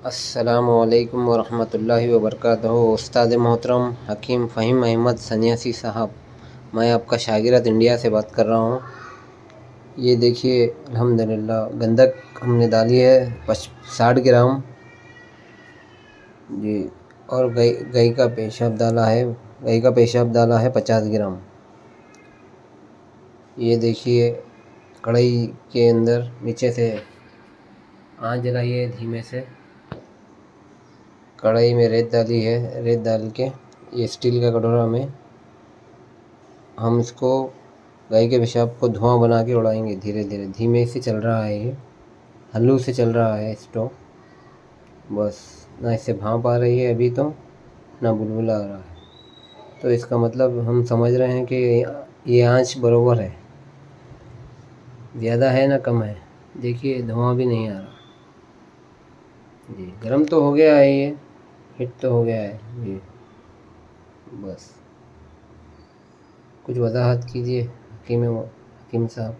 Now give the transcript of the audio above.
अस्सलामुअलैकुम वरहमतुल्लाहि वबरकातुहू। उस्ताद मोहतरम हकीम फ़हीम अहमद सन्यासी साहब, मैं आपका शागिर्द इंडिया से बात कर रहा हूँ। ये देखिए अल्हम्दुलिल्लाह गंधक हमने डाली है 60 ग्राम जी, और गाय का पेशाब डाला है 50 ग्राम। ये देखिए कढ़ाई के अंदर नीचे से आँच जलाइए धीमे से। कढ़ाई में रेत डाली है, रेत डाल के ये स्टील का कटोरा में हम इसको गाय के पेशाब को धुआं बना के उड़ाएंगे। धीरे धीरे धीमे से चल रहा है, ये हल्लू से चल रहा है स्टोव। बस ना इससे भाप आ रही है अभी तो, ना बुलबुला आ रहा है। तो इसका मतलब हम समझ रहे हैं कि ये आँच बरोबर है, ज़्यादा है ना कम है। देखिए धुआं भी नहीं आ रहा जी। गर्म तो हो गया है, ये हिट तो हो गया है जी। बस कुछ वजाहत कीजिए हकीम साहब।